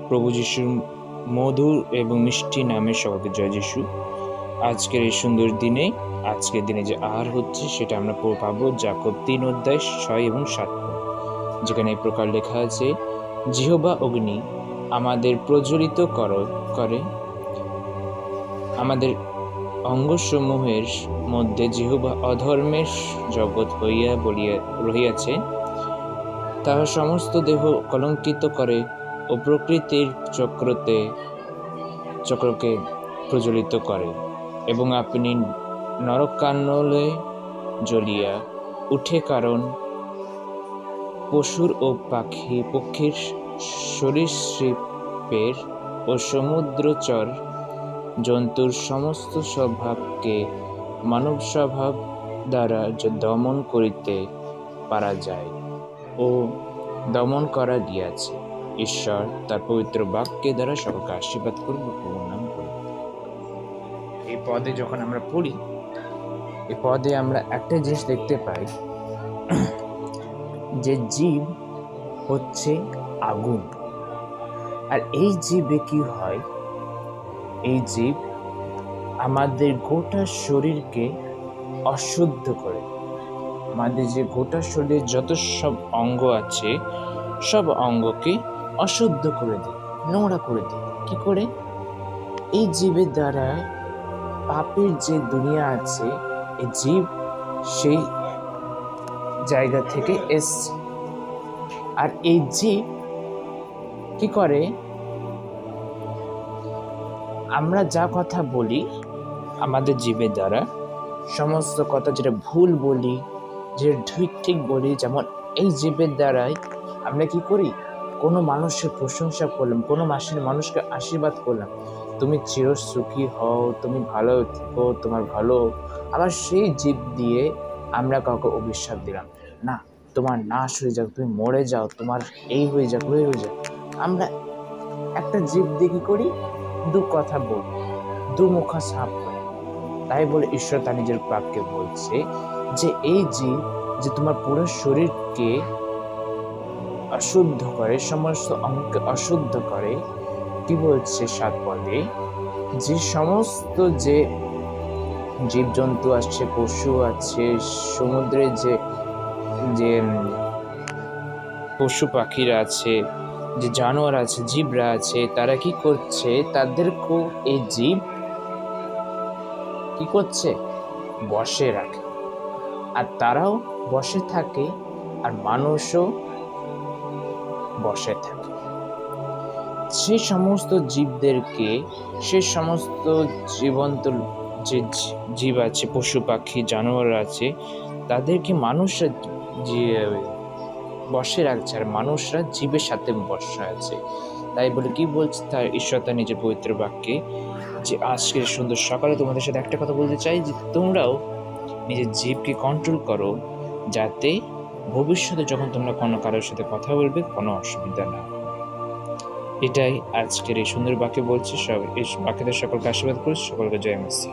প্রভু যিশুর মধুর এবং মিষ্টি নামে সকলকে জয় যিশু। আজকের এই সুন্দর দিনে আজকের দিনে যে আহার হচ্ছে সেটা আমরা পাবো যাকব 3:6 এবং 7, যেখানে এই প্রকার লেখা আছে, জিহ্বা অগ্নি আমাদের প্রজ্বলিত করে, আমাদের অঙ্গসমূহের মধ্যে জিহ্বা অধর্মের জগৎ হইয়া বলিয়া রহিয়াছে, তাহা সমস্ত দেহ কলঙ্কিত করে ও প্রকৃতির চক্রকে প্রজ্বলিত করে, এবং আপনি নরকানলে জ্বলিয়া উঠে, কারণ পশুর ও পক্ষীর সরীসৃপের ও সমুদ্রচর জন্তুর সমস্ত স্বভাবকে মানব স্বভাব দ্বারা দমন করিতে পারা যায় ও দমন করা গিয়াছে। ঈশ্বর তার পবিত্র বাক্যের দ্বারা সকলকে আশীর্বাদ করুন ও প্রভুর নাম করুন। এই পদে যখন আমরা পড়ি, এই পদে আমরা একটা জিনিস দেখতে পাই যে জীব হচ্ছে আগুন। আর এই জীবে কি হয়, এই জীব আমাদের গোটা শরীরকে অশুদ্ধ করে। আমাদের যে গোটা শরীরের যত সব অঙ্গ আছে, সব অঙ্গকে অশুদ্ধ করে দেয়, নোংরা করে দেয়। কি করে? এই জীবের দ্বারা পাপের যে দুনিয়া আছে, এই জীব সেই জায়গা থেকে এসছে। আর এই জীব কি করে? আমরা যা কথা বলি আমাদের জীবের দ্বারা, সমস্ত কথা যেটা ভুল বলি, যেটা ঠিক বলি, যেমন এই জীবের দ্বারাই আমরা কি করি? কোনো মানুষের প্রশংসা করলাম, কোনো মানুষকে আশীর্বাদ করলাম, তুমি চিরসুখী হও, তুমি ভালো থেকো, তোমার ভালো। আবার সেই জীব দিয়ে আমরা কাউকে অভিশাপ দিলাম, না তোমার নাশ হয়ে যাক, তুমি মরে যাও, তোমার এই হয়ে যাক, ওই হয়ে যাক। আমরা একটা জীব দিয়ে কি করি? দু কথা বলি, দু মুখা সাপ করি। তাই বলে ঈশ্বর তার নিজের বাক্যে বলছে যে এই জীব যে তোমার পুরো শরীরকে অশুদ্ধ করে, সমস্ত অঙ্গকে অশুদ্ধ করে। কি বলছে 7 পদে? যে সমস্ত যে জীবজন্তু আছে, পশু আছে, সমুদ্রে যে পশু পাখিরা আছে, যে জানোয়ার আছে, জীবরা আছে, তারা কি করছে? তাদেরকেও এই জীব কি করছে? বশে রাখে। আর তারাও বশে থাকে, আর মানুষও বশে থাকে। সেই সমস্ত জীবদেরকে, সে সমস্ত জীবন্ত যে জীব আছে, পশু পাখি জানোয়ার আছে, তাদেরকে মানুষরা বশে রাখছে, আর মানুষরা জীবের সাথে বশে আছে। তাই বলে কি বলছে তার ঈশ্বর তার নিজের পবিত্র বাক্যে, যে আজকের সুন্দর সকালে তোমাদের সাথে একটা কথা বলতে চাই, যে তোমরাও নিজের জীবকে কন্ট্রোল করো, যাতে ভবিষ্যতে যখন তোমরা কোনো কারোর সাথে কথা বলবে কোনো অসুবিধা না। এটাই আজকের এই সুন্দর বাক্যে বলছে। এই বাক্যদের সকলকে আশীর্বাদ করছি, সকলকে জয় মেসি।